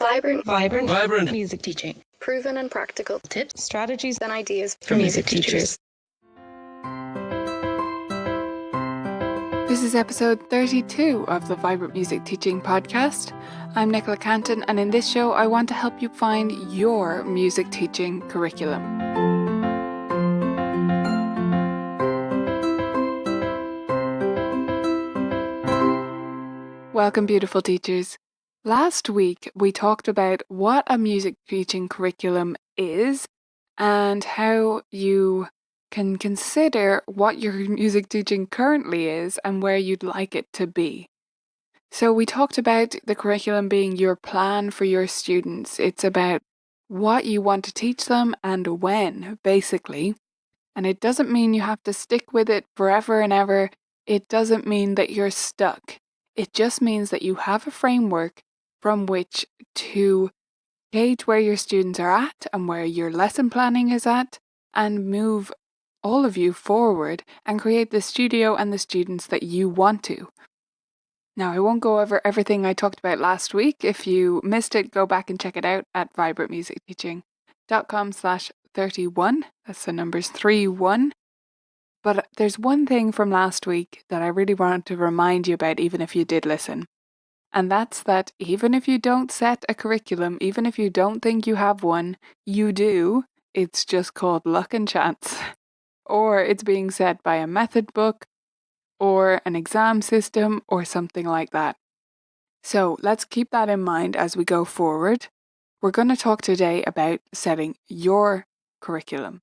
Vibrant music teaching. Proven and practical Tips, strategies, and ideas for music teachers. This is episode 32 of the Vibrant Music Teaching Podcast. I'm Nicola Canton, and in this show I want to help you find your music teaching curriculum. Welcome, beautiful teachers. Last week we talked about what a music teaching curriculum is and how you can consider what your music teaching currently is and where you'd like it to be. So we talked about the curriculum being your plan for your students. It's about what you want to teach them and when, basically. And it doesn't mean you have to stick with it forever and ever. It doesn't mean that you're stuck. It just means that you have a framework from which to gauge where your students are at and where your lesson planning is at, and move all of you forward and create the studio and the students that you want to. Now, I won't go over everything I talked about last week. If you missed it, go back and check it out at vibrantmusicteaching.com/31. That's the numbers 31. But there's one thing from last week that I really want to remind you about, even if you did listen. And that's that even if you don't set a curriculum, even if you don't think you have one, you do. It's just called luck and chance. Or it's being set by a method book, or an exam system, or something like that. So let's keep that in mind as we go forward. We're going to talk today about setting your curriculum.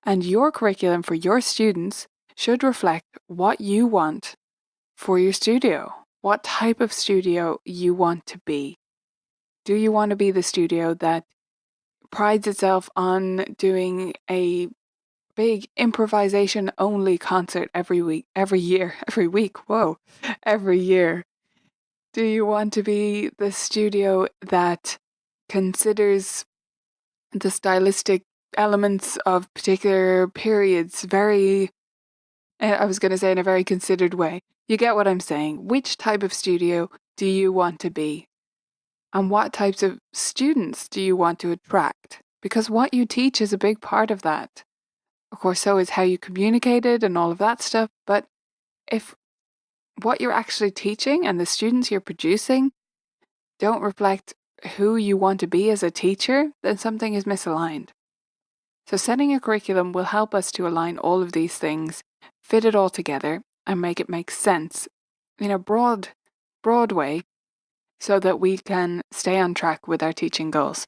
And your curriculum for your students should reflect what you want for your studio, what type of studio you want to be. Do you want to be the studio that prides itself on doing a big improvisation only concert every year? Do you want to be the studio that considers the stylistic elements of particular periods in a very considered way? You get what I'm saying. Which type of studio do you want to be? And what types of students do you want to attract? Because what you teach is a big part of that. Of course, so is how you communicate it and all of that stuff. But if what you're actually teaching and the students you're producing don't reflect who you want to be as a teacher, then something is misaligned. So setting a curriculum will help us to align all of these things, fit it all together, and make it make sense in a broad way so that we can stay on track with our teaching goals.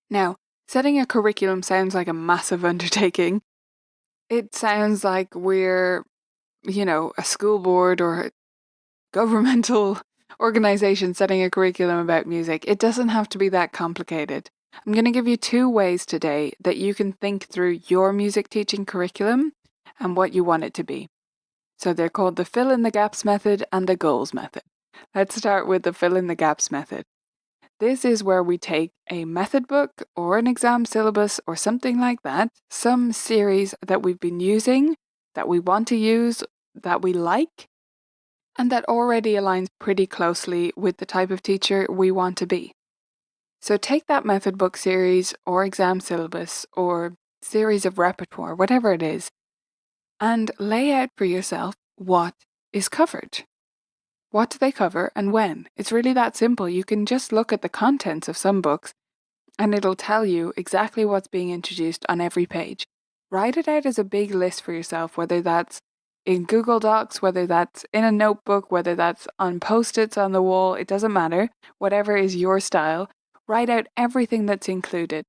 Now, setting a curriculum sounds like a massive undertaking. It sounds like we're, a school board or a governmental organization setting a curriculum about music. It doesn't have to be that complicated. I'm going to give you 2 ways today that you can think through your music teaching curriculum and what you want it to be. So they're called the fill in the gaps method and the goals method. Let's start with the fill in the gaps method. This is where we take a method book or an exam syllabus or something like that, some series that we've been using, that we want to use, that we like, and that already aligns pretty closely with the type of teacher we want to be. So take that method book series or exam syllabus or series of repertoire, whatever it is, and lay out for yourself what is covered. What do they cover and when? It's really that simple. You can just look at the contents of some books and it'll tell you exactly what's being introduced on every page. Write it out as a big list for yourself, whether that's in Google Docs, whether that's in a notebook, whether that's on Post-its on the wall, it doesn't matter. Whatever is your style, write out everything that's included.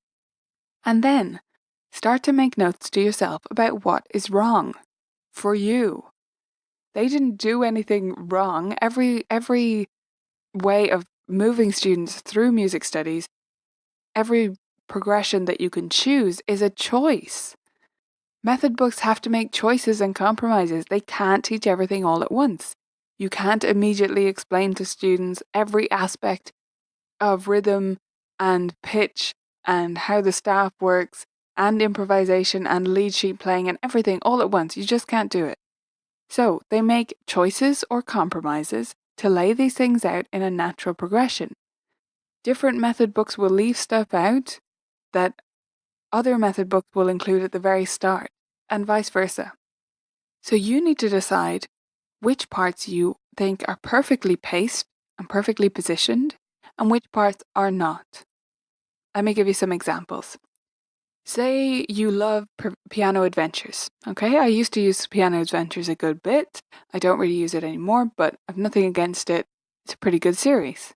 And then start to make notes to yourself about what is wrong for you. They didn't do anything wrong. Every way of moving students through music studies, every progression that you can choose is a choice. Method books have to make choices and compromises. They can't teach everything all at once. You can't immediately explain to students every aspect of rhythm and pitch and how the staff works and improvisation and lead sheet playing and everything all at once. You just can't do it. So they make choices or compromises to lay these things out in a natural progression. Different method books will leave stuff out that other method books will include at the very start, and vice versa. So you need to decide which parts you think are perfectly paced and perfectly positioned, and which parts are not. Let me give you some examples. Say you love Piano Adventures, okay? I used to use Piano Adventures a good bit. I don't really use it anymore, but I've nothing against it. It's a pretty good series.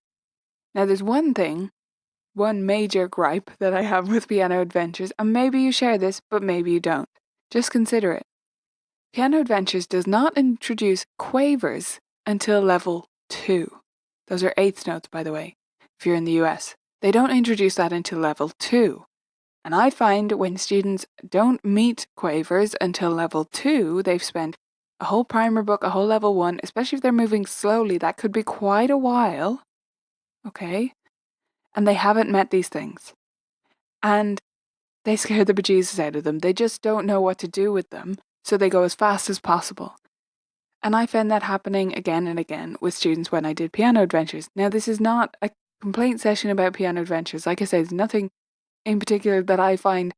Now there's one major gripe that I have with Piano Adventures, and maybe you share this, but maybe you don't. Just consider it. Piano Adventures does not introduce quavers until level 2. Those are eighth notes, by the way, if you're in the US. They don't introduce that until level 2. And I find when students don't meet quavers until level 2, they've spent a whole primer book, a whole level 1, especially if they're moving slowly, that could be quite a while, okay? And they haven't met these things. And they scare the bejesus out of them. They just don't know what to do with them, so they go as fast as possible. And I found that happening again and again with students when I did Piano Adventures. Now, this is not a complaint session about Piano Adventures. Like I said, there's nothing in particular that I find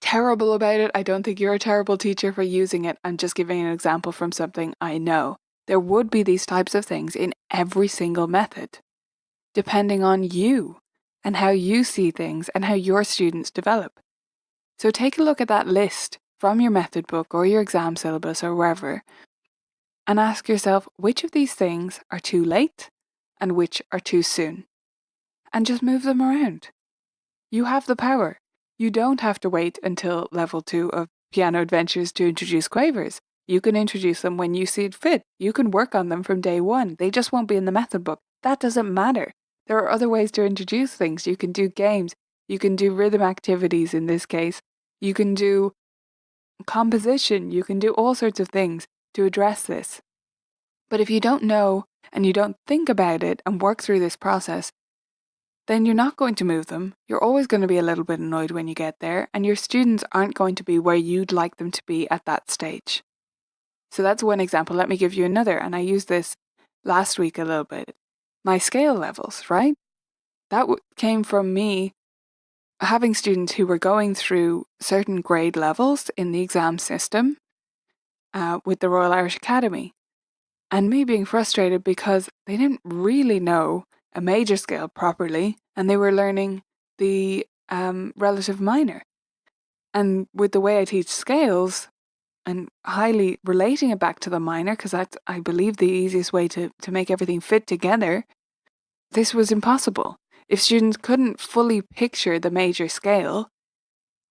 terrible about it. I don't think you're a terrible teacher for using it. I'm just giving an example from something I know. There would be these types of things in every single method, depending on you and how you see things and how your students develop. So take a look at that list from your method book or your exam syllabus or wherever, and ask yourself which of these things are too late and which are too soon. And just move them around. You have the power. You don't have to wait until level 2 of Piano Adventures to introduce quavers. You can introduce them when you see it fit. You can work on them from day 1. They just won't be in the method book. That doesn't matter. There are other ways to introduce things. You can do games. You can do rhythm activities in this case. You can do composition. You can do all sorts of things to address this. But if you don't know and you don't think about it and work through this process, then you're not going to move them. You're always going to be a little bit annoyed when you get there, and your students aren't going to be where you'd like them to be at that stage. So that's one example. Let me give you another, and I used this last week a little bit. My scale levels, right? That came from me having students who were going through certain grade levels in the exam system with the Royal Irish Academy, and me being frustrated because they didn't really know a major scale properly, and they were learning the relative minor. And with the way I teach scales, and highly relating it back to the minor, because that's, I believe, the easiest way to make everything fit together, this was impossible. If students couldn't fully picture the major scale,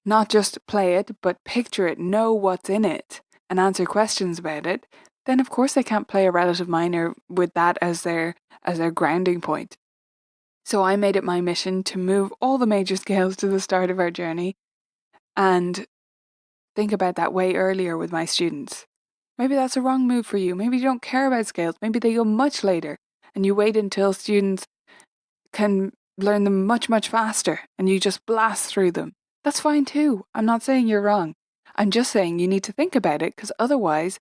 not just play it, but picture it, know what's in it, and answer questions about it, then of course they can't play a relative minor with that as their grounding point. So I made it my mission to move all the major scales to the start of our journey and think about that way earlier with my students. Maybe that's a wrong move for you. Maybe you don't care about scales. Maybe they go much later and you wait until students can learn them much, much faster and you just blast through them. That's fine too. I'm not saying you're wrong. I'm just saying you need to think about it, because otherwise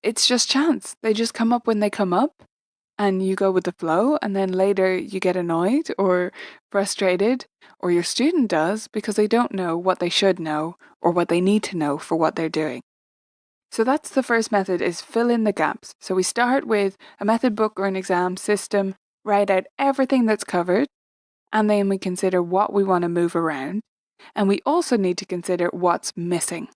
it's just chance. They just come up when they come up and you go with the flow, and then later you get annoyed or frustrated, or your student does, because they don't know what they should know or what they need to know for what they're doing. So that's the first method, is fill in the gaps. So we start with a method book or an exam system, write out everything that's covered, and then we consider what we want to move around. And we also need to consider what's missing.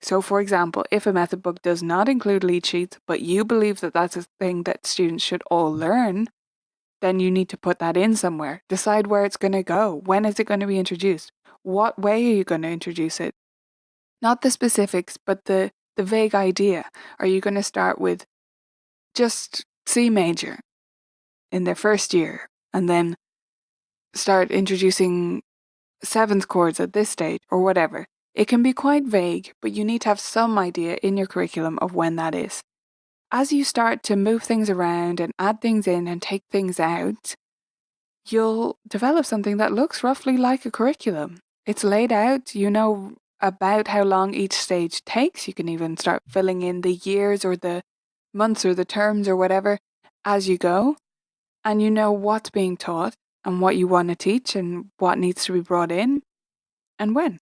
So for example, if a method book does not include lead sheets, but you believe that that's a thing that students should all learn, then you need to put that in somewhere. Decide where it's going to go. When is it going to be introduced? What way are you going to introduce it? Not the specifics, but the vague idea. Are you going to start with just C major in their first year and then start introducing seventh chords at this stage or whatever? It can be quite vague, but you need to have some idea in your curriculum of when that is. As you start to move things around and add things in and take things out, you'll develop something that looks roughly like a curriculum. It's laid out, you know about how long each stage takes. You can even start filling in the years or the months or the terms or whatever as you go, and you know what's being taught. and what you want to teach and what needs to be brought in and when.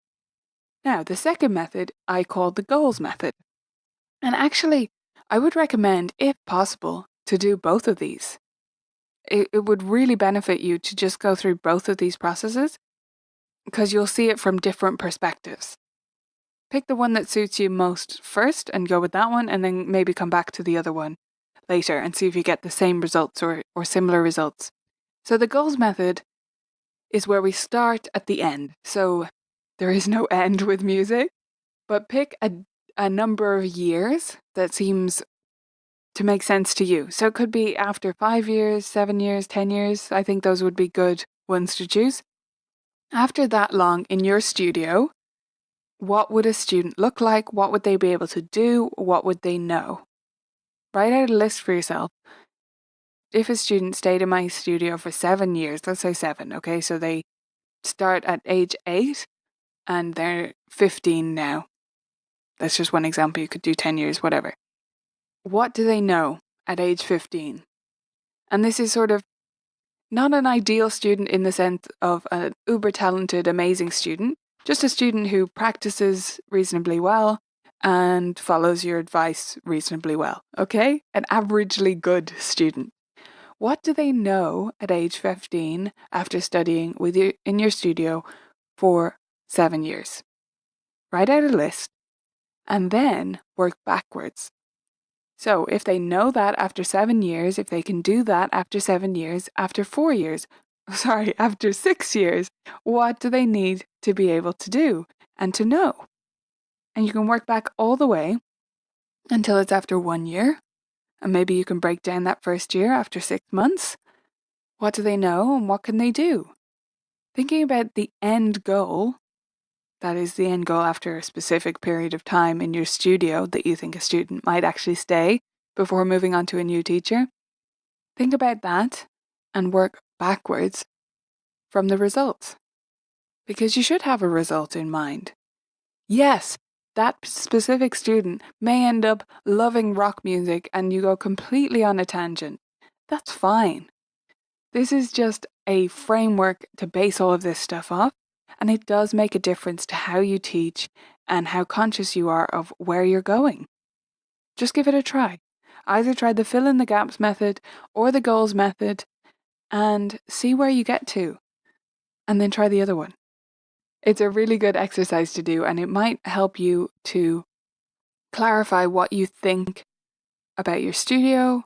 Now, the second method I call the goals method. And actually, I would recommend, if possible, to do both of these. It would really benefit you to just go through both of these processes because you'll see it from different perspectives. Pick the one that suits you most first and go with that one, and then maybe come back to the other one later and see if you get the same results or similar results. So the goals method is where we start at the end. So there is no end with music, but pick a number of years that seems to make sense to you. So it could be after 5 years, 7 years, 10 years. I think those would be good ones to choose. After that long in your studio, what would a student look like? What would they be able to do? What would they know? Write out a list for yourself. If a student stayed in my studio for 7 years, let's say 7, okay? So they start at age 8 and they're 15 now. That's just one example. You could do 10 years, whatever. What do they know at age 15? And this is sort of not an ideal student in the sense of an uber talented, amazing student, just a student who practices reasonably well and follows your advice reasonably well, okay? An averagely good student. What do they know at age 15 after studying with you in your studio for 7 years? Write out a list and then work backwards. So if they know that after 7 years, if they can do that after 7 years, after 4 years, after 6 years, what do they need to be able to do and to know? And you can work back all the way until it's after 1 year. And maybe you can break down that first year after 6 months. What do they know and what can they do? Thinking about the end goal, that is the end goal after a specific period of time in your studio that you think a student might actually stay before moving on to a new teacher. Think about that and work backwards from the results. Because you should have a result in mind. Yes, that specific student may end up loving rock music and you go completely on a tangent. That's fine. This is just a framework to base all of this stuff off, and it does make a difference to how you teach and how conscious you are of where you're going. Just give it a try. Either try the fill in the gaps method or the goals method and see where you get to, and then try the other one. It's a really good exercise to do, and it might help you to clarify what you think about your studio.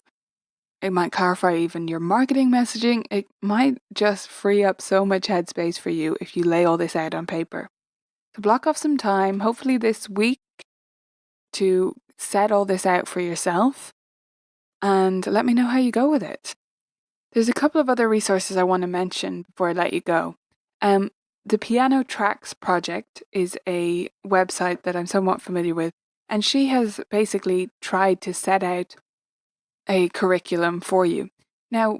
It might clarify even your marketing messaging. It might just free up so much headspace for you if you lay all this out on paper. So block off some time, hopefully this week, to set all this out for yourself and let me know how you go with it. There's a couple of other resources I want to mention before I let you go. The Piano Tracks Project is a website that I'm somewhat familiar with, and she has basically tried to set out a curriculum for you. Now,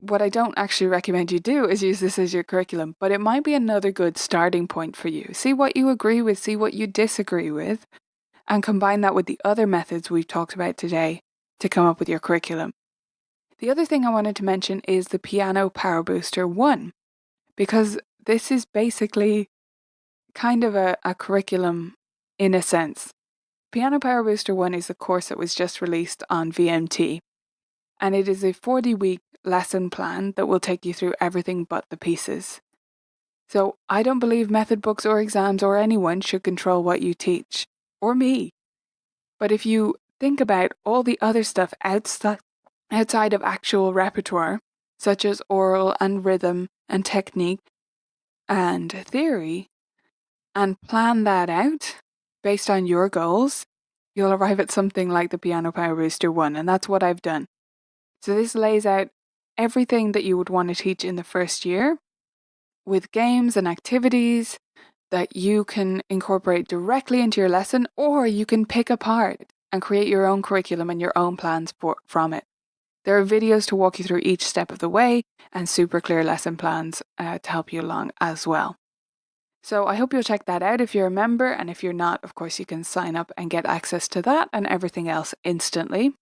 what I don't actually recommend you do is use this as your curriculum, but it might be another good starting point for you. See what you agree with, see what you disagree with, and combine that with the other methods we've talked about today to come up with your curriculum. The other thing I wanted to mention is the Piano Power Booster 1, because this is basically kind of a curriculum in a sense. Piano Power Booster 1 is the course that was just released on VMT, and it is a 40-week lesson plan that will take you through everything but the pieces. So I don't believe method books or exams or anyone should control what you teach, or me. But if you think about all the other stuff outside of actual repertoire, such as oral and rhythm and technique and theory, and plan that out based on your goals, you'll arrive at something like the Piano Power Booster 1, and that's what I've done. So this lays out everything that you would want to teach in the first year with games and activities that you can incorporate directly into your lesson, or you can pick apart and create your own curriculum and your own plans from it. There are videos to walk you through each step of the way and super clear lesson plans to help you along as well. So I hope you'll check that out if you're a member, and if you're not, of course, you can sign up and get access to that and everything else instantly.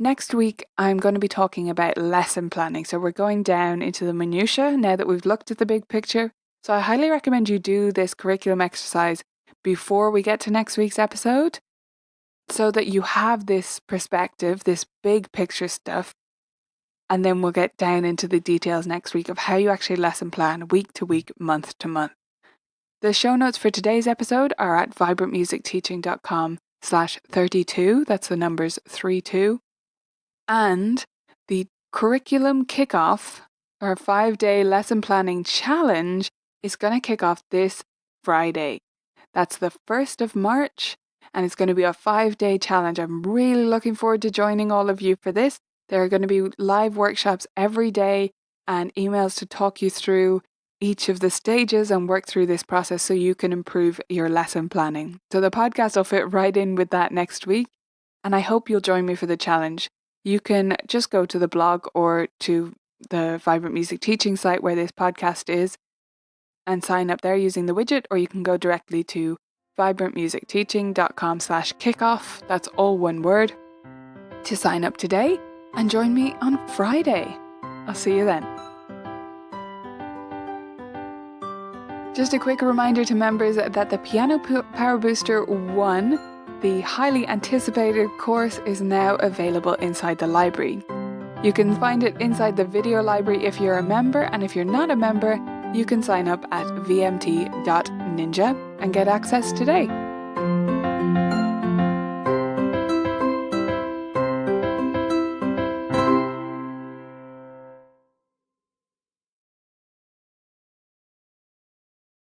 Next week, I'm going to be talking about lesson planning. So we're going down into the minutiae now that we've looked at the big picture. So I highly recommend you do this curriculum exercise before we get to next week's episode so that you have this perspective, this big picture stuff. And then we'll get down into the details next week of how you actually lesson plan week to week, month to month. The show notes for today's episode are at vibrantmusicteaching.com/32. That's the numbers 32. And the curriculum kickoff, our 5-day lesson planning challenge, is going to kick off this Friday. That's the 1st of March, and it's going to be a 5-day challenge. I'm really looking forward to joining all of you for this. There are going to be live workshops every day and emails to talk you through each of the stages and work through this process so you can improve your lesson planning. So the podcast will fit right in with that next week, and I hope you'll join me for the challenge. You can just go to the blog or to the Vibrant Music Teaching site where this podcast is and sign up there using the widget, or you can go directly to vibrantmusicteaching.com/kickoff. That's all one word to sign up today and join me on Friday. I'll see you then. Just a quick reminder to members that the Piano Power Booster 1, the highly anticipated course, is now available inside the library. You can find it inside the video library if you're a member, and if you're not a member, you can sign up at vmt.ninja and get access today.